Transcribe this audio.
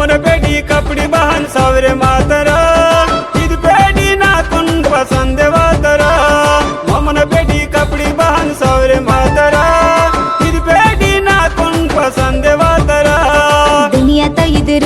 ममन बेटी कपड़ी बहन सवरे मातरा ईद बेटी ना कुंड पसंद वातरा ममन बेटी कपड़ी बहन सवरे मातरा ईद बेटी ना कुंड पसंद वातरा दुनिया तो इधर